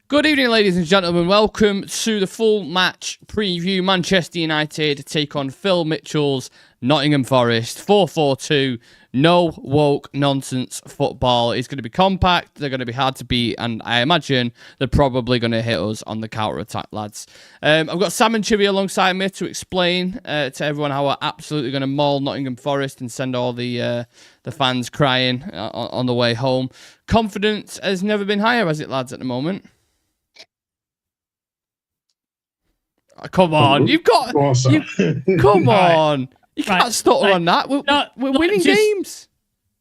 Good evening, ladies and gentlemen. Welcome to the full match preview. Manchester United take on Phil Mitchell's Nottingham Forest. 4-4-2. No woke nonsense football. It's going to be compact. They're going to be hard to beat. And I imagine they're probably going to hit us on the counter-attack, lads. I've got Sam and Chivy alongside me to explain to everyone how we're absolutely going to maul Nottingham Forest and send all the fans crying on the way home. Confidence has never been higher, has it, lads, at the moment? Oh, come on, you've got. Come on, you can't stutter on that. We're winning games.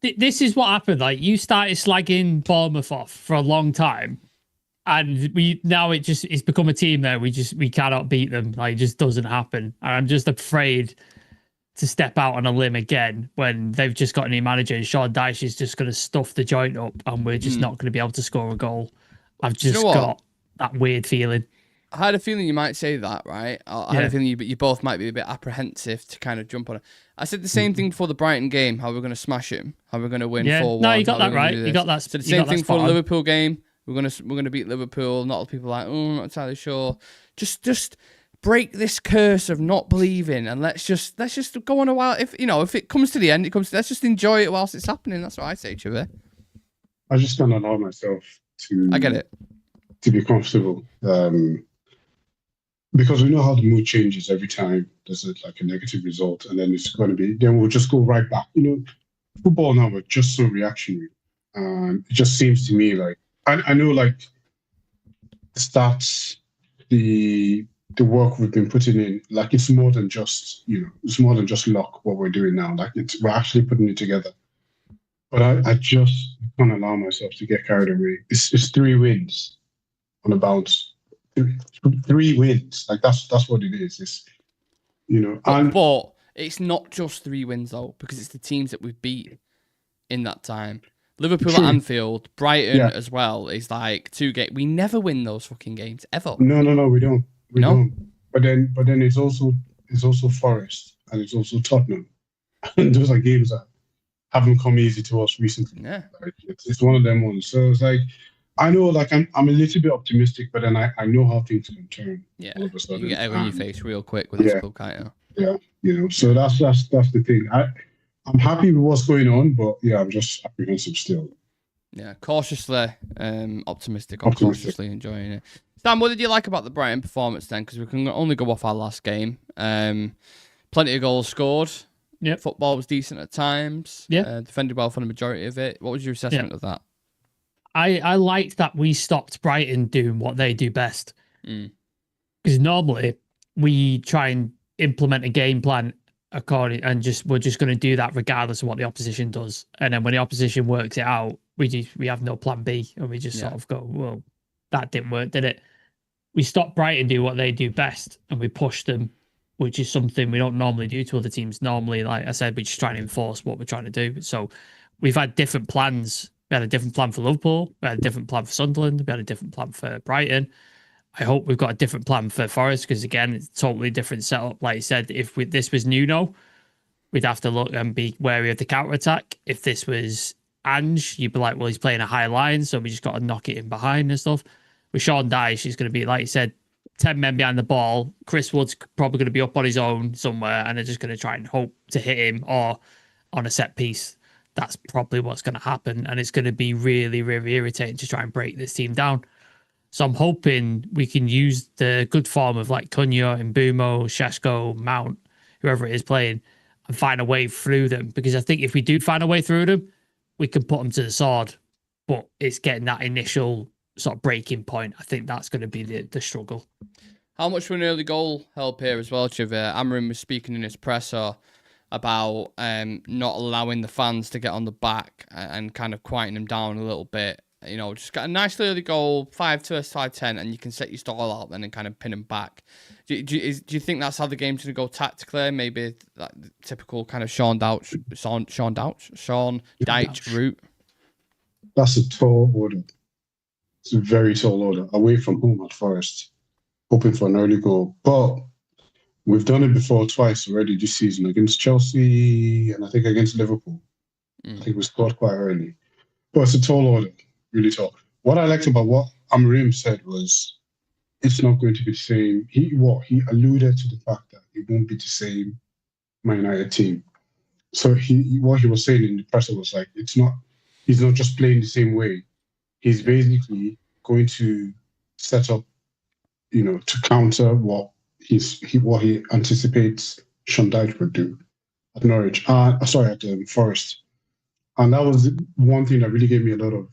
This is what happened. Like, you started slagging Bournemouth off for a long time, and it's become a team that we cannot beat them. Like, it just doesn't happen. And I'm just afraid to step out on a limb again when they've just got a new manager and Sean Dyche is just going to stuff the joint up, and we're just not going to be able to score a goal. I've just got that weird feeling. I had a feeling you might say that, right? I had a feeling you both might be a bit apprehensive to kind of jump on it. I said the same thing for the Brighton game, how we're going to smash him, how we're going to win 4-1. No, you got that right. You got that. So the same thing for the Liverpool game. We're going to beat Liverpool. Not a lot of people are like, I'm not entirely sure. Just break this curse of not believing, and let's just go on a while. If it comes to the end, let's just enjoy it whilst it's happening. That's what I say, Chivy. I just don't allow myself to. I get it. To be comfortable. Because we know how the mood changes every time there's a negative result, and then then we'll just go right back. Football now, we're just so reactionary. It just seems to me like, I know, like, the stats, the work we've been putting in, like, it's more than just, it's more than just luck what we're doing now. Like, we're actually putting it together. But I just can't allow myself to get carried away. It's 3 wins on a bounce. 3 wins, like that's what it is. It's but it's not just 3 wins though, because it's the teams that we've beat in that time. Liverpool at Anfield, Brighton as well is like 2 games. We never win those fucking games ever. No, we don't. We don't. But then it's also Forest and it's also Tottenham, and those are games that haven't come easy to us recently. Yeah, like, it's one of them ones. So it's like, I know, like, I'm a little bit optimistic, but then I know how things can turn. Yeah, all of a sudden. You get egg on your face real quick with this club, can't you? Yeah, so that's the thing. I'm happy with what's going on, but I'm just apprehensive still. Yeah, cautiously optimistic. I'm cautiously enjoying it. Sam, what did you like about the Brighton performance then? Because we can only go off our last game. Plenty of goals scored. Yeah, football was decent at times. Yeah, defended well for the majority of it. What was your assessment of that? I liked that we stopped Brighton doing what they do best. Because normally we try and implement a game plan according, and we're just going to do that regardless of what the opposition does. And then when the opposition works it out, we have no plan B, and we just sort of go, well, that didn't work, did it? We stopped Brighton do what they do best, and we pushed them, which is something we don't normally do to other teams. Normally, like I said, we just try and enforce what we're trying to do. So we've had different plans. We had a different plan for Liverpool. We had a different plan for Sunderland. We had a different plan for Brighton. I hope we've got a different plan for Forest, because, again, it's a totally different setup. Like I said, if this was Nuno, we'd have to look and be wary of the counter-attack. If this was Ange, you'd be like, well, he's playing a high line, so we just got to knock it in behind and stuff. With Sean Dyche, he's going to be, like you said, 10 men behind the ball. Chris Wood's probably going to be up on his own somewhere, and they're just going to try and hope to hit him, or on a set piece. That's probably what's going to happen, and it's going to be really, really irritating to try and break this team down. So I'm hoping we can use the good form of, like, Cunha, Mbumo, Shesko, Mount, whoever it is playing, and find a way through them. Because I think if we do find a way through them, we can put them to the sword. But it's getting that initial sort of breaking point. I think that's going to be the struggle. How much will an early goal help here as well, Chivy? Amarim was speaking in his presser about not allowing the fans to get on the back and kind of quieting them down a little bit. Just get a nice early goal, 5-10, and you can set your stall out then and kind of pin them back. Do you think that's how the game's going to go tactically? Maybe like the typical kind of Sean Dyche route? That's a tall order. It's a very tall order. Away from home at Forest, hoping for an early goal. But we've done it before twice already this season, against Chelsea and I think against Liverpool. I think we scored quite early. But it's a tall order, really tall. What I liked about what Amorim said was it's not going to be the same. He alluded to the fact that it won't be the same Man United team. So what he was saying in the presser was like, he's not just playing the same way. He's basically going to set up, to counter what he anticipates Sean Dyche would do at Norwich. At Forest. And that was one thing that really gave me a lot of,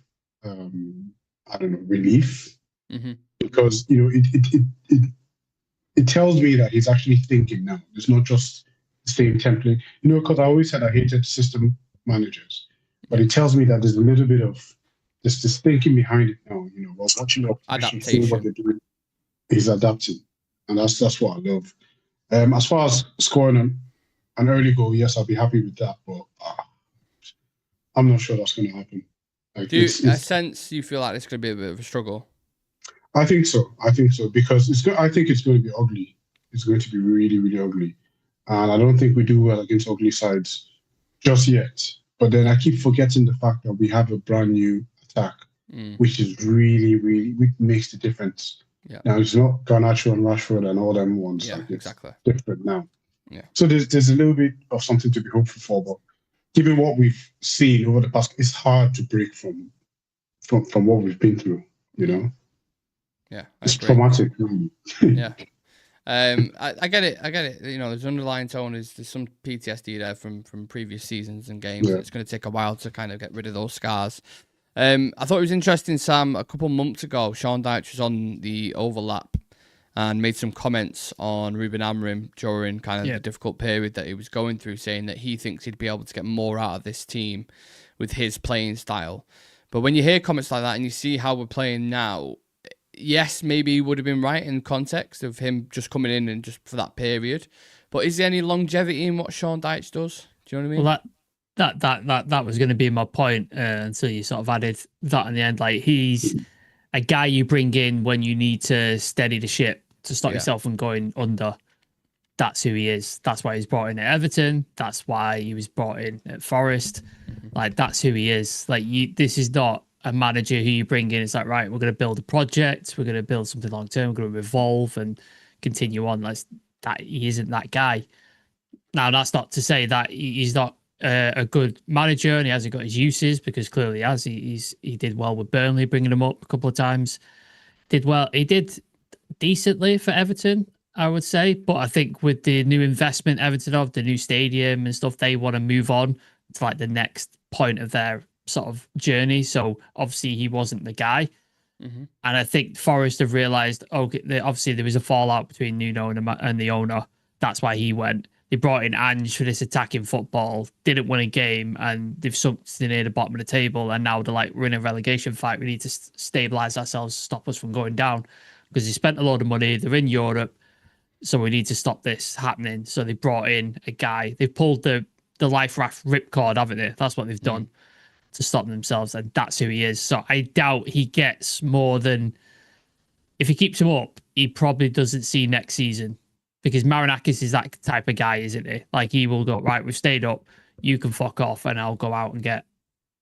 relief. Mm-hmm. Because, it tells me that he's actually thinking now. It's not just the same template. Because I always said I hated system managers. But it tells me that there's a little bit of this thinking behind it now. While watching the opposition, seeing what they're doing, he's adapting. And that's what I love. As far as scoring an early goal, yes, I'll be happy with that. But I'm not sure that's going to happen. Do you sense you feel like it's going to be a bit of a struggle? I think so because I think it's going to be ugly. It's going to be really, really ugly, and I don't think we do well against ugly sides just yet. But then I keep forgetting the fact that we have a brand new attack, which is really, really which makes the difference. Yeah. Now it's not Garnacho and Rashford and all them ones. Yeah, it's exactly different now. Yeah. So there's a little bit of something to be hopeful for, but given what we've seen over the past, it's hard to break from what we've been through. Yeah, it's traumatic. Really. Yeah. I get it. There's underlying tone. There's some PTSD there from previous seasons and games. Yeah. It's going to take a while to kind of get rid of those scars. I thought it was interesting, Sam. A couple months ago, Sean Dyche was on the Overlap and made some comments on Ruben Amorim during kind of the difficult period that he was going through, saying that he thinks he'd be able to get more out of this team with his playing style. But when you hear comments like that and you see how we're playing now, yes, maybe he would have been right in context of him just coming in and just for that period. But is there any longevity in what Sean Dyche does? Do you know what I mean? Well, that was going to be my point until you sort of added that in the end. Like, he's a guy you bring in when you need to steady the ship to stop yourself from going under. That's who he is. That's why he's brought in at Everton. That's why he was brought in at Forest. Like, that's who he is. Like, this is not a manager who you bring in. It's like, right, we're going to build a project. We're going to build something long term. We're going to evolve and continue on. That he isn't that guy. Now, that's not to say that he's not a good manager and he hasn't got his uses, because clearly he has. He did well with Burnley, bringing him up a couple of times. He did decently for Everton, I would say. But I think with the new investment Everton have, the new stadium and stuff, they want to move on to like the next point of their sort of journey. So obviously he wasn't the guy. And I think Forest have realised, obviously there was a fallout between Nuno and the owner. That's why he went. They brought in Ange for this attacking football, didn't win a game, and they've sunk to near the bottom of the table. And now they're like, we're in a relegation fight. We need to stabilise ourselves, stop us from going down, because they spent a load of money. They're in Europe, so we need to stop this happening. So they brought in a guy. They've pulled the life raft ripcord, haven't they? That's what they've done to stop themselves, and that's who he is. So I doubt he gets more than, if he keeps him up, he probably doesn't see next season, because Marinakis is that type of guy, isn't he? Like, he will go, right, we've stayed up, you can fuck off, and I'll go out and get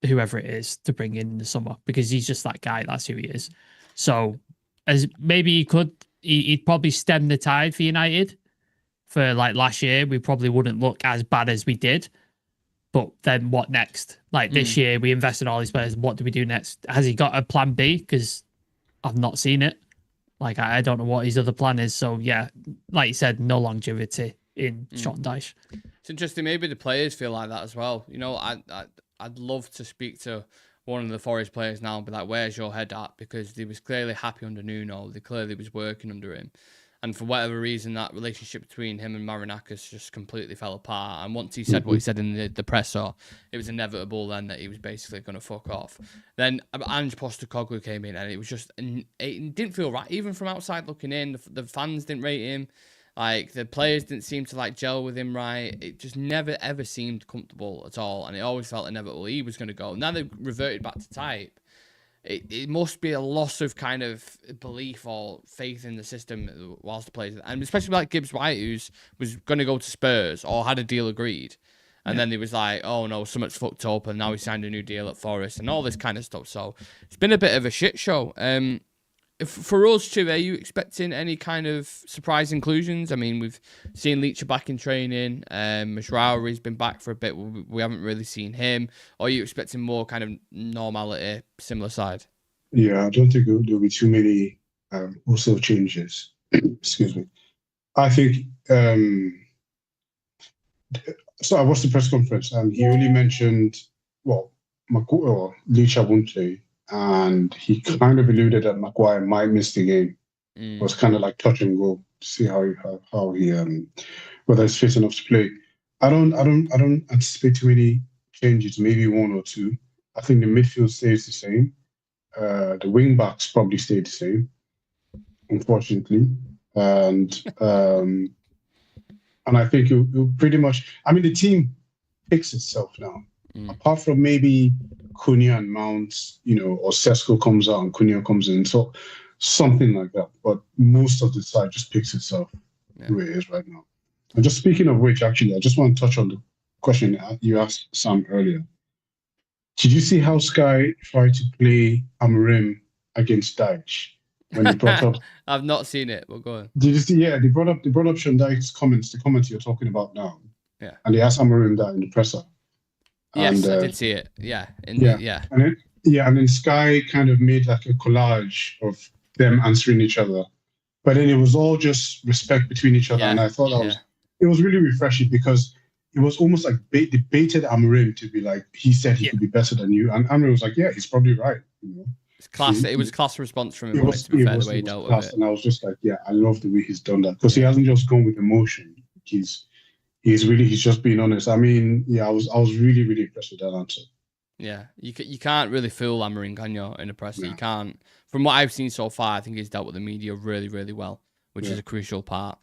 whoever it is to bring in the summer, because he's just that guy. That's who he is. So as maybe he'd probably stem the tide for United. For like last year, we probably wouldn't look as bad as we did. But then what next? Like this year, we invested all these players. What do we do next? Has he got a plan B? Because I've not seen it. Like, I don't know what his other plan is. So, yeah, like you said, no longevity in Sean Dyche. It's interesting. Maybe the players feel like that as well. I'd love to speak to one of the Forest players now and be like, where's your head at? Because he was clearly happy under Nuno. They clearly was working under him. And for whatever reason, that relationship between him and Marinakis just completely fell apart. And once he said what he said in the presser, it was inevitable then that he was basically going to fuck off. Then Ange Postecoglou came in, and it was just, it didn't feel right. Even from outside looking in, the fans didn't rate him. Like, the players didn't seem to like gel with him right. It just never, ever seemed comfortable at all. And it always felt inevitable he was going to go. Now they've reverted back to type. It must be a loss of kind of belief or faith in the system whilst the players, and especially like Gibbs-white, who was going to go to Spurs or had a deal agreed, and then he was like, oh no, something's fucked up, and now he signed a new deal at Forest and all this kind of stuff. So it's been a bit of a shit show. For us too, are you expecting any kind of surprise inclusions? I mean, we've seen Leacher back in training. Mashrawi's been back for a bit. We haven't really seen him. Or are you expecting more kind of normality, similar side? Yeah, I don't think there'll be too many also changes. Excuse me. I think. So I watched the press conference, and he only mentioned, well, Leacher won't play, and he kind of alluded that Maguire might miss the game. It was kind of like touch and go to see how he whether he's fit enough to play. I don't anticipate too many changes, maybe one or two. I think the midfield stays the same. The wing backs probably stay the same, unfortunately, and I think it'll pretty much. I mean, the team picks itself now. Apart from maybe Cunha and Mount, or Sesko comes out and Cunha comes in, so something like that. But most of the side just picks itself where it is right now. And just speaking of which, actually, I just want to touch on the question you asked Sam earlier. Did you see how Sky tried to play Amorim against Dyche when he brought up? I've not seen it, but go on. Did you see? Yeah, they brought up Sean Dyche's comments, the comments you're talking about now. Yeah. And they asked Amorim that in the presser. Yes, and, I did see it. Yeah. And then Sky kind of made like a collage of them answering each other, but then it was all just respect between each other. And I thought it was really refreshing because it was almost like they baited Amorim to be like, he said he could be better than you, and Amorim was like, yeah, he's probably right. It's class. It was a class response from him. To be fair, the way he dealt with it. And I was just like, yeah, I love the way he's done that because he hasn't just gone with emotion. He's just being honest. I mean, I was really, really impressed with that answer. Yeah, you can't really fool Amorim, can you, in a presser? You can't. From what I've seen so far, I think he's dealt with the media really, really well, which is a crucial part.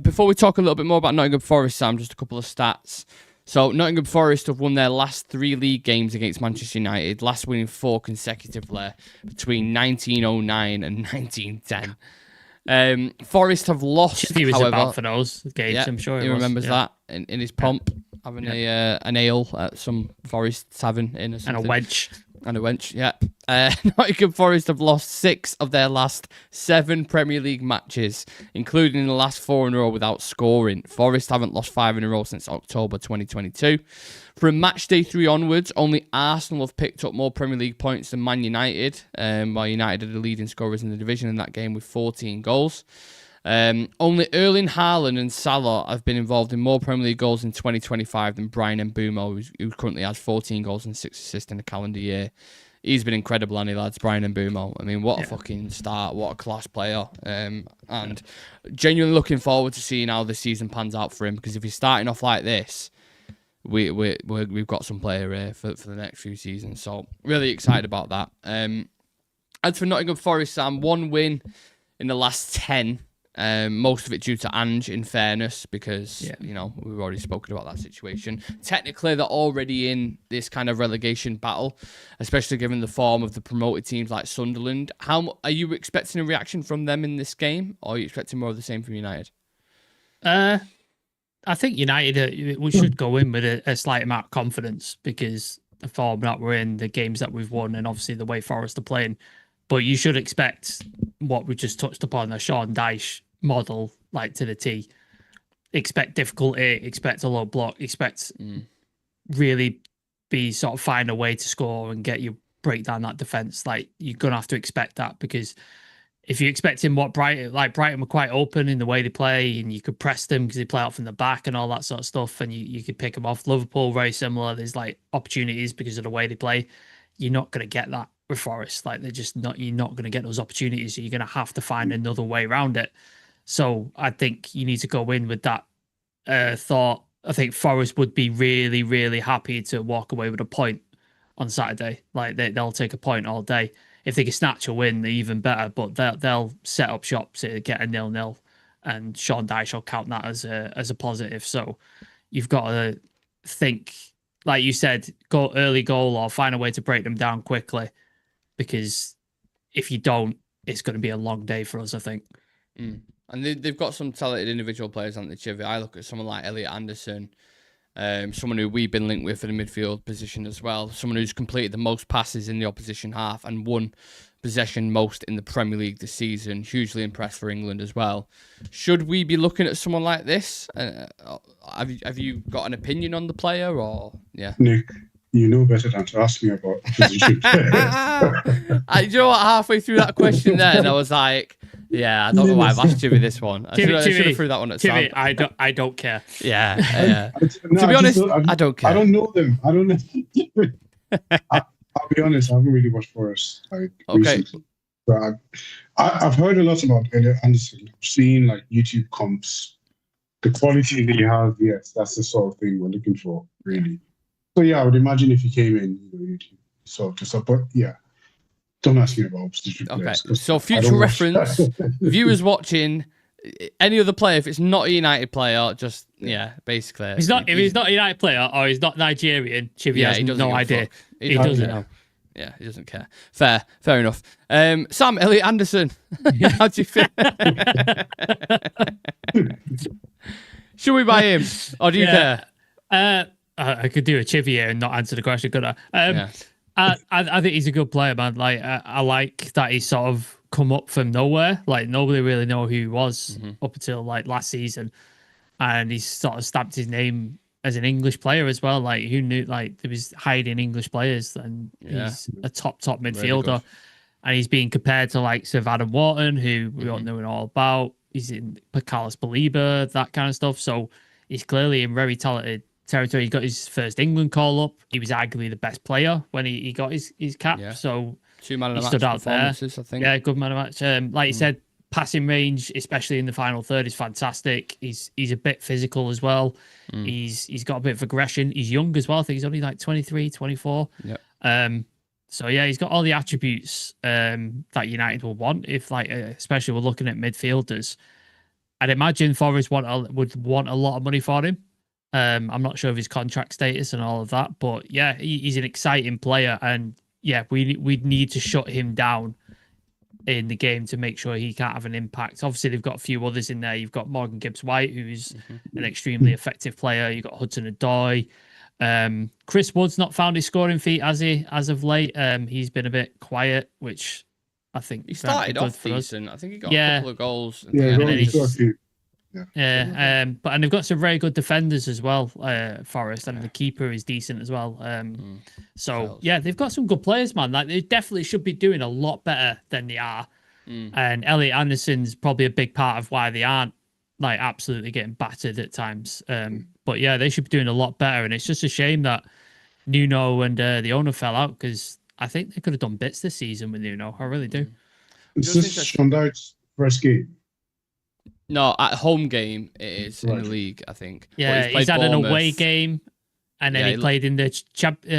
Before we talk a little bit more about Nottingham Forest, Sam, just a couple of stats. So Nottingham Forest have won their last 3 league games against Manchester United, last winning 4 consecutively between 1909 and 1910. Forest have lost. He was however, about for those games. I'm sure he remembers that in his pomp, having an ale at some Forest tavern in and a wench. And a wench, yeah. Nottingham Forest have lost 6 of their last 7 Premier League matches, including the last 4 in a row without scoring. Forest haven't lost 5 in a row since October 2022. From match day 3 onwards, only Arsenal have picked up more Premier League points than Man United, while United are the leading scorers in the division in that game with 14 goals. Only Erling Haaland and Salah have been involved in more Premier League goals in 2025 than Brian Mbeumo, who currently has 14 goals and 6 assists in a calendar year. He's been incredible, hasn't he, lads? Brian Mbeumo. I mean, what a fucking start. What a class player. And genuinely looking forward to seeing how this season pans out for him, because if he's starting off like this, we've got some player here for the next few seasons. So really excited about that. As for Nottingham Forest, Sam, 1 win in the last 10. Most of it due to Ange, in fairness, because we've already spoken about that situation. Technically, they're already in this kind of relegation battle, especially given the form of the promoted teams like Sunderland. How are you expecting a reaction from them in this game, or are you expecting more of the same from United? I think United, we should go in with a slight amount of confidence because the form that we're in, the games that we've won, and obviously the way Forest are playing. But you should expect what we just touched upon, the Sean Dyche model, like to the T. Expect difficulty, expect a low block, expect really be sort of find a way to score and get you break down that defence. Like, you're going to have to expect that, because if you're expecting what Brighton were quite open in the way they play, and you could press them because they play out from the back and all that sort of stuff, and you could pick them off. Liverpool, very similar. There's like opportunities because of the way they play. You're not going to get that with Forest. Like, they're just not, you're not going to get those opportunities. So you're going to have to find another way around it. So I think you need to go in with that thought. I think Forest would be really, really happy to walk away with a point on Saturday. Like, they'll take a point all day. If they can snatch a win, they're even better. But they'll set up shop to get a 0-0, and Sean Dyche will count that as a positive. So you've got to think, like you said, go early goal or find a way to break them down quickly, because if you don't, it's going to be a long day for us, I think. And they've got some talented individual players, haven't they, Civir? I look at someone like Elliot Anderson, someone who we've been linked with for the midfield position as well, someone who's completed the most passes in the opposition half and won possession most in the Premier League this season. Hugely impressed for England as well. Should we be looking at someone like this? Have you got an opinion on the player, or yeah? Nick, you know better than to ask me about position players. You know what? Halfway through that question, then I was like, "Yeah, I don't know why I've asked Chivy this one. I should have threw that one at Sam. I don't care. Yeah. No, To be honest, I don't care. I don't know them. I don't know. I'll be honest. I haven't really watched Forest recently. But I've heard a lot about Elliot Anderson. I've seen like YouTube comps. The quality that he has, yes, that's the sort of thing we're looking for, really. So yeah, I would imagine if he came in, you'd sort this up. But yeah, don't ask me about substitute players. Okay, so future reference, viewers watching, any other player, if it's not a United player, just basically. If he's not a United player or he's not Nigerian, Chivy has no idea. He doesn't know. Yeah, he doesn't care. Fair enough. Sam, Elliot Anderson, how do you feel? Should we buy him, or do you care? I could do a Chivy here and not answer the question, could I? I think he's a good player, man. Like I like that he's sort of come up from nowhere. Like nobody really know who he was up until like last season, and he's sort of stamped his name as an English player as well. Like who knew? Like there was hiding English players, and he's a top midfielder, and he's being compared to like Sir Adam Wharton, who we don't know all about. He's in Carlos Baliba, that kind of stuff. So he's clearly in very talented territory. He got his first England call up. He was arguably the best player when he got his cap. Yeah. So 2 man of the match stood out there. I think. Yeah, good man of the match. Like you said, passing range, especially in the final third, is fantastic. He's a bit physical as well. He's got a bit of aggression. He's young as well. I think he's only like 23, 24. Yep. So yeah, he's got all the attributes that United will want. If like, especially we're looking at midfielders, I'd imagine Forest would want a lot of money for him. I'm not sure of his contract status and all of that, but yeah, he's an exciting player, and yeah, we'd need to shut him down in the game to make sure he can't have an impact. Obviously, they've got a few others in there. You've got Morgan Gibbs-White, who's an extremely effective player. You've got Hudson-Odoi. Chris Wood's not found his scoring feet as of late. He's been a bit quiet, which I think he started off decent. I think he got a couple of goals. And they've got some very good defenders as well, Forest, and the keeper is decent as well. So yeah, they've got some good players, man. Like they definitely should be doing a lot better than they are. And Elliot Anderson's probably a big part of why they aren't like absolutely getting battered at times. But yeah, they should be doing a lot better. And it's just a shame that Nuno and the owner fell out, because I think they could have done bits this season with Nuno. I really do. Is this Sean Dyche's first game? No, at home game it is in the league, I think. Yeah, he's had an away game, and then he played in the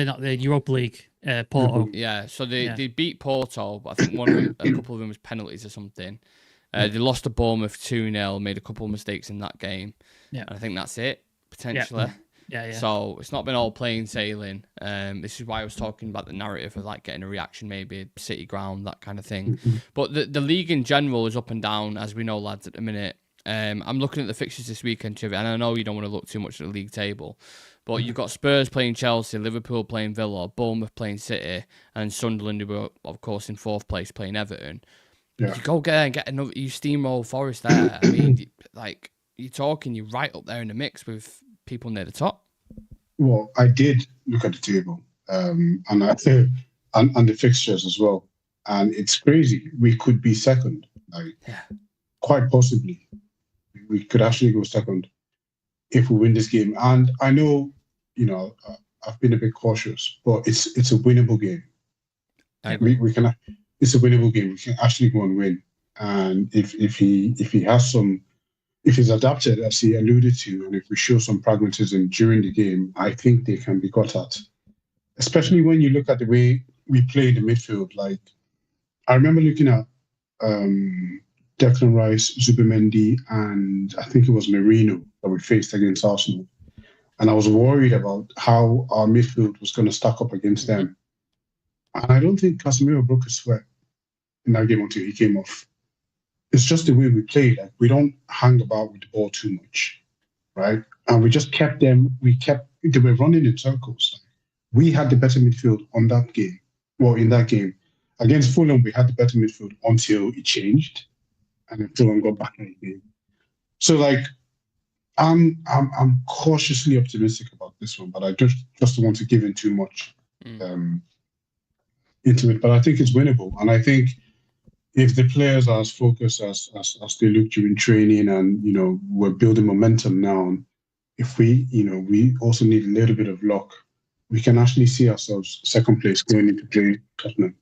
not the Europa League, Porto. Yeah, so they beat Porto, but I think a couple of them was penalties or something. They lost to Bournemouth 2-0, made a couple of mistakes in that game. Yeah, and I think that's it potentially. Yeah. So it's not been all plain sailing. This is why I was talking about the narrative of like getting a reaction, maybe City ground, that kind of thing. But the league in general is up and down, as we know, lads, at the minute. I'm looking at the fixtures this weekend, Chivy, and I know you don't want to look too much at the league table, but you've got Spurs playing Chelsea, Liverpool playing Villa, Bournemouth playing City, and Sunderland, who were, of course, in 4th place, playing Everton. Yeah. You go there and get another, you steamroll Forest there. I mean, like, you're right up there in the mix with people near the top. Well, I did look at the table, and the fixtures as well, and it's crazy. We could be second, quite possibly. We could actually go second if we win this game. And I know, I've been a bit cautious, but it's a winnable game. We can. It's a winnable game. We can actually go and win. And if he's adapted, as he alluded to, and if we show some pragmatism during the game, I think they can be got at. Especially when you look at the way we play in the midfield. Like, I remember looking at Declan Rice, Zubimendi, and I think it was Merino that we faced against Arsenal. And I was worried about how our midfield was going to stack up against them. And I don't think Casemiro broke a sweat in that game until he came off. It's just the way we play. Like, we don't hang about with the ball too much, right? And we just kept them. They were running in circles. We had the better midfield on that game. Well, in that game, against Fulham, we had the better midfield until it changed, and then Fulham got back in the game. So like, I'm cautiously optimistic about this one, but I just don't want to give in too much into it. But I think it's winnable, and I think if the players are as focused as they look during training, and we're building momentum now, if we also need a little bit of luck, we can actually see ourselves second place going into play Tottenham.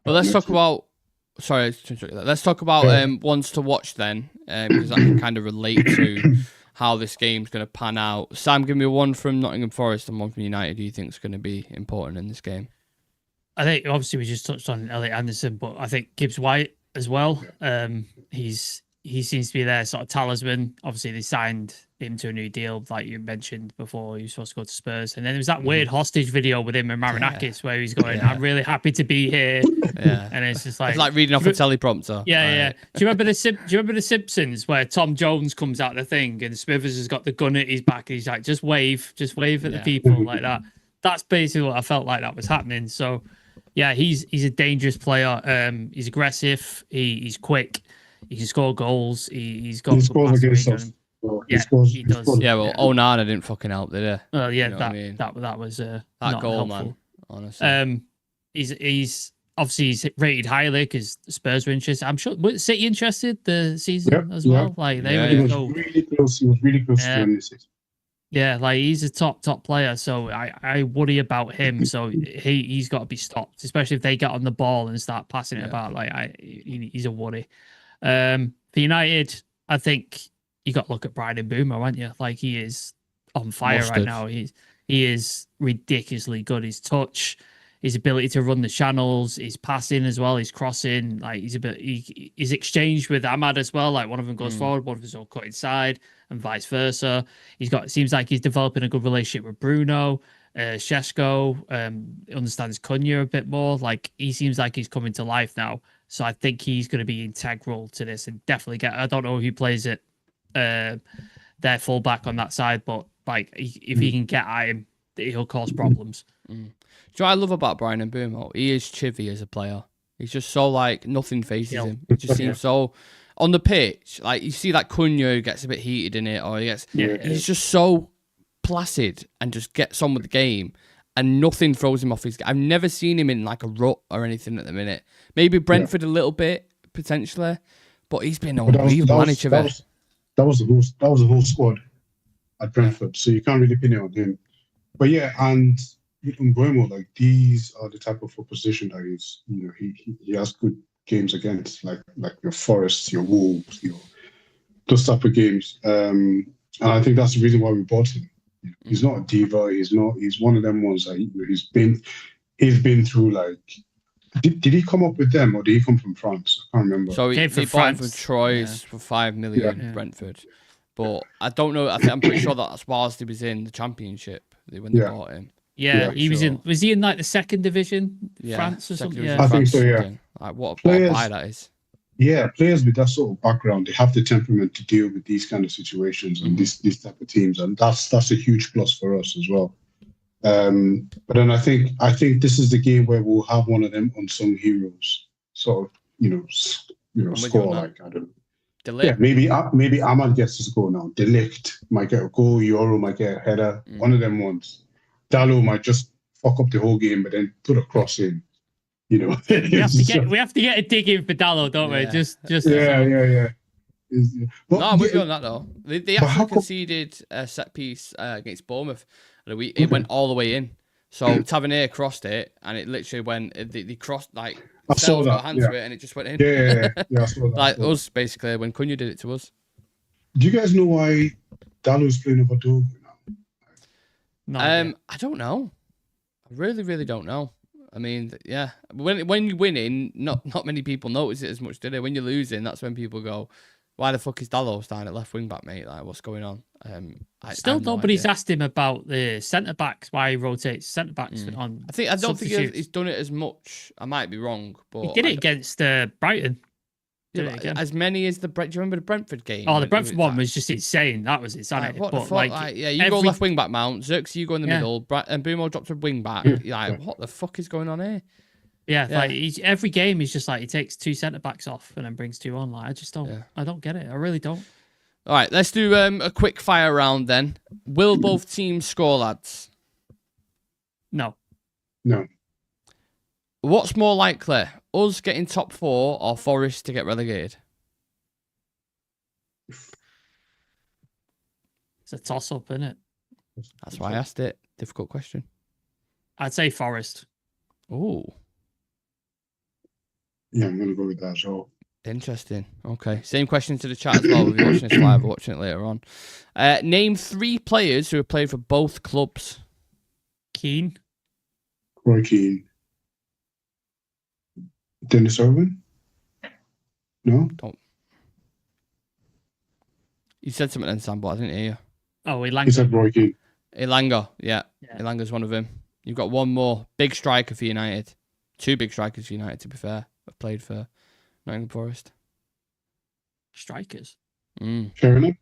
Well, let's talk about. Sorry, let's talk about ones to watch then, because that can kind of relate to how this game's going to pan out. Sam, give me one from Nottingham Forest and one from United. Who you think is going to be important in this game? I think obviously we just touched on Elliot Anderson, but I think Gibbs-white as well. He seems to be their sort of talisman. Obviously, they signed him to a new deal, like you mentioned before. He was supposed to go to Spurs, and then there was that weird hostage video with him and Marinakis where he's going, "I'm really happy to be here." Yeah, and it's just like it's like reading off a teleprompter. Yeah. Do you remember the Simpsons where Tom Jones comes out of the thing and Smithers has got the gun at his back and he's like, "Just wave at the people," like that. That's basically what I felt like that was happening. So, yeah, he's a dangerous player. He's aggressive. He's quick. He can score goals. He scores against us. He does. Yeah, well, Onana didn't fucking help, did he? Well, yeah, that was that not goal, helpful. man. Honestly, he's obviously he's rated highly because Spurs were interested. I'm sure were City interested the season as well. Like they were really close. He was really close to winning this season. Yeah, like he's a top player, so I worry about him. So he's got to be stopped, especially if they get on the ball and start passing it about. Like he's a worry. For United, I think you got to look at Brian Mbeumo, aren't you? Like he is on fire right now. He is ridiculously good. His touch, his ability to run the channels, his passing as well, his crossing, like he's exchanged with Ahmad as well. Like one of them goes forward, one of them will cut inside, and vice versa. It seems like he's developing a good relationship with Bruno. Shesko understands Cunha a bit more. Like he seems like he's coming to life now. So I think he's going to be integral to this and definitely I don't know who plays it, their fullback on that side, but like if he can get at him, he'll cause problems. Do you know what I love about Brian Mbeumo? He is chivvy as a player. He's just so like nothing phases him. He just seems so on the pitch. Like you see that Cunha who gets a bit heated in it, or he's just so placid and just gets on with the game. And nothing throws him off his game. I've never seen him in like a rut or anything at the minute. Maybe Brentford a little bit potentially, but he's been unbelievable. That was the whole squad at Brentford, so you can't really pin it on him. But yeah, and Mbeumo, like these are the type of opposition that is, he has good games against, like your Forest, your Wolves, those type of games. And I think that's the reason why we bought him. He's not a diva. He's one of them ones that he's been through. Like, did he come up with them or did he come from France? I can't remember. So he bought him from Troyes for 5 million Brentford, but I don't know. I'm pretty sure that's whilst he was in the Championship when they bought him. Yeah, he was in. Was he in like the second division, France or something? I think so. Yeah. Like what a buy that is. Yeah, players with that sort of background, they have the temperament to deal with these kind of situations and these type of teams, and that's a huge plus for us as well. But then I think this is the game where we'll have one of them unsung heroes, sort of, score like I don't know. Yeah, maybe Ahmad gets his goal now. De Ligt might get a goal. Yoro might get a header. One of them ones. Dalot might just fuck up the whole game, but then put a cross in. We have to get a dig in for Dalot, don't we? Just yeah. No, I'm with you on that though. They actually conceded a set piece against Bournemouth. It went all the way in. So Tavernier crossed it, and it literally went. They crossed like. I saw that. Got hands to it, and it just went in. Yeah. I saw that. Like us, basically, when Cunha did it to us. Do you guys know why Dalot's playing over Dogu now? I don't know. I really, really don't know. I mean, yeah. When you're winning, not many people notice it as much, do they? When you're losing, that's when people go, "Why the fuck is Dalot starting at left wing back, mate? Like, what's going on?" Still, nobody's asked him about the centre backs. Why he rotates centre backs on? I don't think he's done it as much. I might be wrong, but he did it against Brighton. As many as do you remember the Brentford game? Oh, the Brentford one was just insane. That was insanity. What the fuck? You go left wing back, Mount. Xerxes, you go in the middle. And Mbeumo dropped a wing back. Like, what the fuck is going on here? Yeah, Yeah. like every game he's just like he takes 2 centre backs off and then brings 2 on. Like I just don't, Yeah. I don't get it. I really don't. All right, let's do a quick fire round then. Will both teams score, lads? No, No. What's more likely, us getting top 4 or Forest to get relegated? it's a toss up, isn't it? That's why I asked it. Difficult question. I'd say Forest. Ooh, Yeah, I'm gonna go with that as well. interesting. Okay, same question to the chat as well. If you're watching this live or watching it later on. Name 3 players who have played for both clubs. Keane. Roy Keane. Dennis Irwin? No? You said something then, Sam, but I didn't hear you. Oh, He Elanga. said Roy Keane. Elanga, yeah. Yeah. Elanga's one of them. You've got one more big striker for United. 2 big strikers for United, to be fair, have played for Nottingham Forest. Strikers. Sheringham?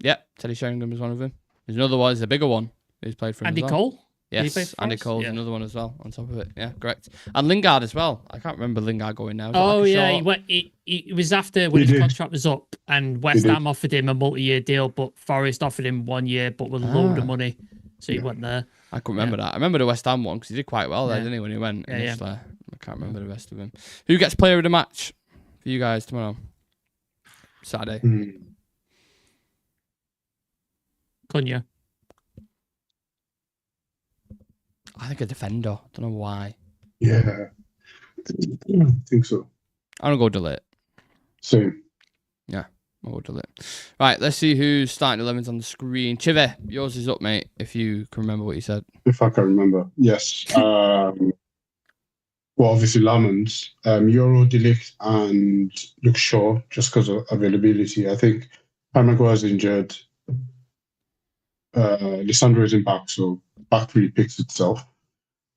Yep, Teddy Sheringham is one of them. There's another one, there's a bigger one who's played for him Andy as well. Cole. Did he Yes, play for Andy us? Cole's Yeah. another one as well on top of it. Yeah, correct. And Lingard as well. I can't remember Lingard going now. Oh Like a yeah, short- he went. He was after when He his did. contract was up, and West did. Ham offered him a multi-year deal, but Forest offered him 1 year, but with a load Ah. of money, so he Yeah. went there. I couldn't remember that. I remember the West Ham one because he did quite well there, Yeah. didn't he, when he went Yeah, yeah. initially? I can't remember the rest of him. Who gets player of the match for you guys tomorrow? Saturday. Cunha. I think a defender. Don't know why. Yeah. I think so. I'm going to go delete. Same. I'll go delete. Right, let's see who's starting 11s on the screen. Chive, yours is up, mate, if you can remember what you said. If I can remember. Yes. Well, obviously Lamans, Euro, Delict, and Luke Shaw, just because of availability. I think Maguire's injured. Lissandro isn't back, so back really picks itself.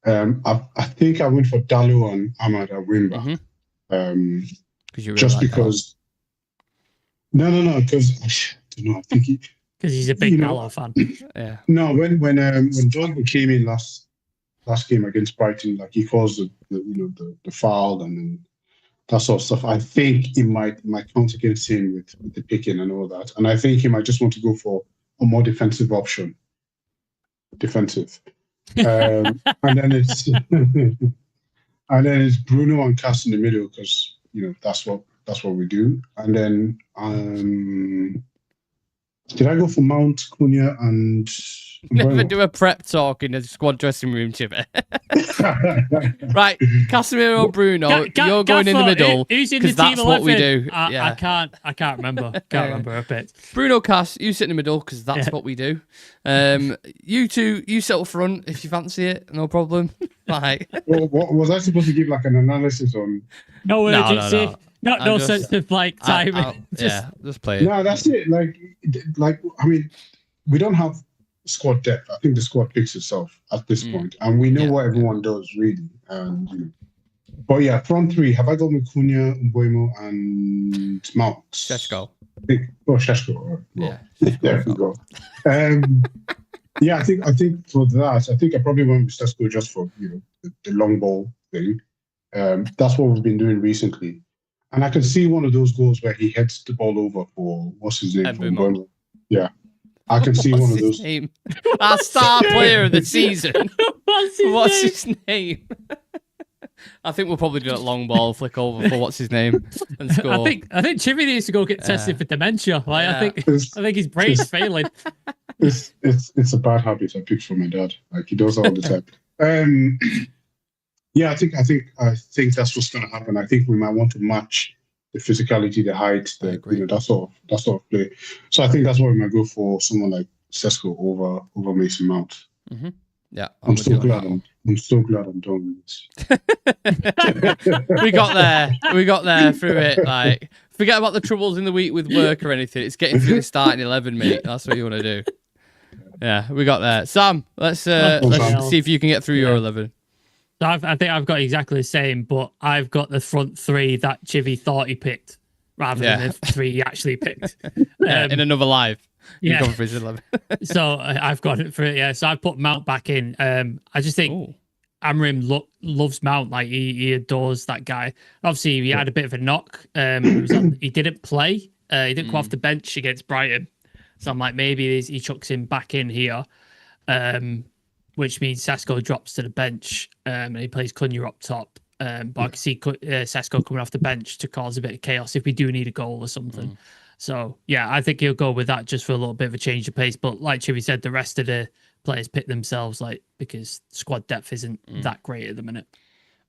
I think I went for Dallo and Ahmad at wing back. Mm-hmm. You really Just like because. No, because I don't know. I think Because he's a big You know- Gallo fan. that. Yeah. no. When Jordan came in last game against Brighton, like he caused the foul and then that sort of stuff. I think it might count against him with the picking and all that. And I think he might just want to go for a more defensive option. Defensive. And then it's Bruno and Cass in the middle because that's what we do. And then did I go for Mount, Cunha, and Never Mbeumo? do a prep talk in a squad dressing room, Chive. Right, Casemiro, Bruno, you're going in the middle. Who's in the because team that's what we 11? do. I Yeah. can't remember. Can't remember a bit. Bruno, Cass, you sit in the middle because that's Yeah. what we do. You two, you sit up front if you fancy it, no problem. Like, Well, what, was I supposed to give like an analysis on? No No, urgency. no. Not I'm no just- sense of like timing. just play it. No, that's it. Like I mean, we don't have squad depth. I think the squad picks itself at this point, and we know Yeah, what everyone does really. And but yeah, front three. Have I got with Cunha, Mbeumo, and Mount? Sheshko. Sheshko. Yeah. There we go. Yeah, I think for that, I think I probably went with Sheshko just for the long ball thing. That's what we've been doing recently. And I can see one of those goals where he heads the ball over for what's his name? For Mbeumo. Mbeumo. Yeah, I can see What's one of his those. name? Our star player of the season. What's What's his name? his name? I think we'll probably do that long ball flick over for what's his name and score. I think Chivy needs to go get tested for dementia. Like Yeah. I think his brain's failing. It's a bad habit I picked from my dad. Like he does all the time. Yeah, I think that's what's going to happen. I think we might want to match the physicality, the height, I agree. that sort of play. So I think that's why we might go for someone like Sesko over Mason Mount. Mm-hmm. Yeah, I'm with you so on glad I'm done with this. that. We got there through it. Like, forget about the troubles in the week with work or anything. It's getting through the starting 11, mate. That's what you want to do. Yeah, we got there. Sam, let's Sam. see if you can get through your 11. So I think I've got exactly the same, but I've got the front three that Chivy thought he picked rather than the three he actually picked. In another live. Yeah. You've gone for his 11. So I've got it for it. Yeah. So I put Mount back in. I just think Amrim loves Mount. Like he adores that guy. Obviously, he had a bit of a knock. He didn't play. He didn't come off the bench against Brighton. So I'm like, maybe he chucks him back in here, which means Sesko drops to the bench and he plays Cunha up top. But I can see Sesko coming off the bench to cause a bit of chaos if we do need a goal or something. So, yeah, I think he'll go with that just for a little bit of a change of pace. But like Chivi said, the rest of the players pick themselves because squad depth isn't that great at the minute.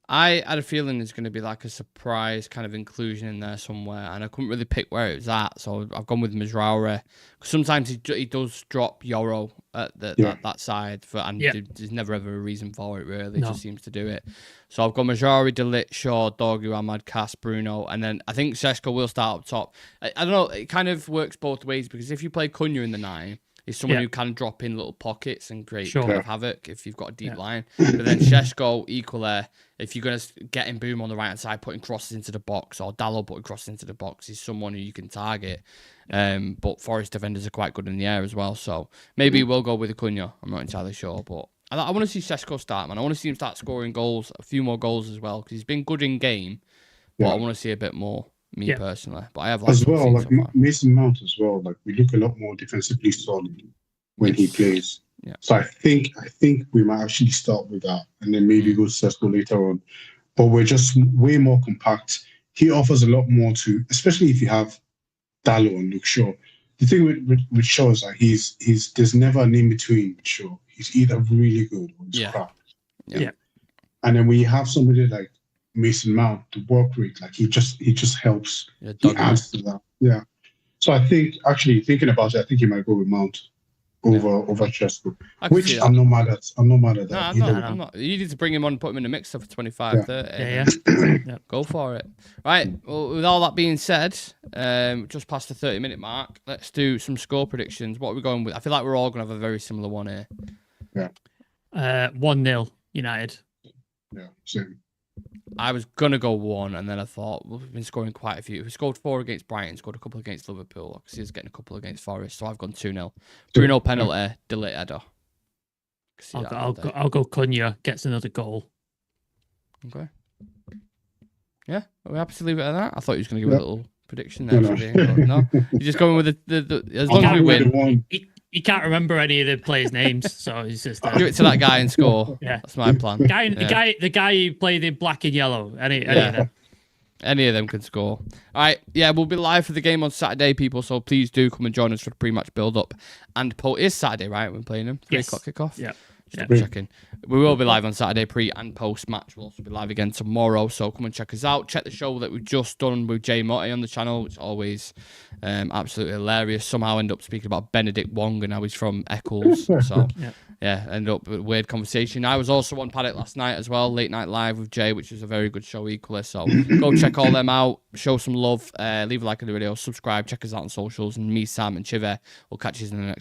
I had a feeling there's going to be like a surprise kind of inclusion in there somewhere, and I couldn't really pick where it was at, so I've gone with Mazraoui. Sometimes he does drop Yoro at that side, there's never ever a reason for it, really. It just seems to do it. So I've got Mazraoui, De Ligt, Shaw, Dorgu, Ahmad, Cass, Bruno, and then I think Sesko will start up top. I don't know, it kind of works both ways, because if you play Cunha in the 9, he's someone who can drop in little pockets and create kind of havoc if you've got a deep line. But then Sesko, equally, if you're going to get him Boom on the right-hand side, putting crosses into the box, or Dallo putting crosses into the box, he's someone who you can target. But Forest defenders are quite good in the air as well, so maybe we'll go with Acuna. I'm not entirely sure, but I want to see Sesko start, man. I want to see him start scoring goals, a few more goals as well, because he's been good in game, but I want to see a bit more. Personally, but I have as well, like Mason Mount as well. Like we look a lot more defensively solid when he plays. Yeah. So I think we might actually start with that, and then maybe go to Sesko later on. But we're just way more compact. He offers a lot more to, especially if you have Dallo and Luke Shaw. The thing with Shaw is like he's there's never an in between with Shaw. He's either really good or he's crap. Yeah. And then when you have somebody like Mason Mount, the work rate, like he just helps. He adds to that. Yeah. So I think, actually thinking about it, I think he might go with Mount over Sesko, which I'm not mad at. I'm not mad at that. No, I'm not. You need to bring him on and put him in the mixer for 25, 30. Yeah. Go for it. Right. Well, with all that being said, just past the 30-minute mark, let's do some score predictions. What are we going with? I feel like we're all going to have a very similar one here. Yeah. 1-0 United. Yeah, same. I was going to go 1, and then I thought, we've been scoring quite a few. We scored 4 against Brighton, scored a couple against Liverpool. I can see us getting a couple against Forest, so I've gone 2-0. Bruno penalty, De Ligt header. I'll go Cunha, gets another goal. Okay. Yeah, are we happy to leave it at that? I thought you was going to give a little prediction there. No. You're just going with the as long as we win. He can't remember any of the players' names, so he's just give it to that guy and score. Yeah, that's my plan. The guy who played in black and yellow. Any of them. Any of them can score. All right, we'll be live for the game on Saturday, people. So please do come and join us for the pre-match build-up. And it is Saturday, right? We're playing them 3 o'clock kickoff. Yeah. Just checking. We will be live on Saturday, pre and post match. We'll also be live again tomorrow, so come and check us out. Check the show that we've just done with Jay Motti on the channel, which is always absolutely hilarious. Somehow end up speaking about Benedict Wong and how he's from Eccles. So end up with a weird conversation. I was also on Paddock last night as well, late night live with Jay, which was a very good show equally. So go check all them out, show some love, leave a like on the video, subscribe, check us out on socials, and me, Sam, and Chive will catch you in the next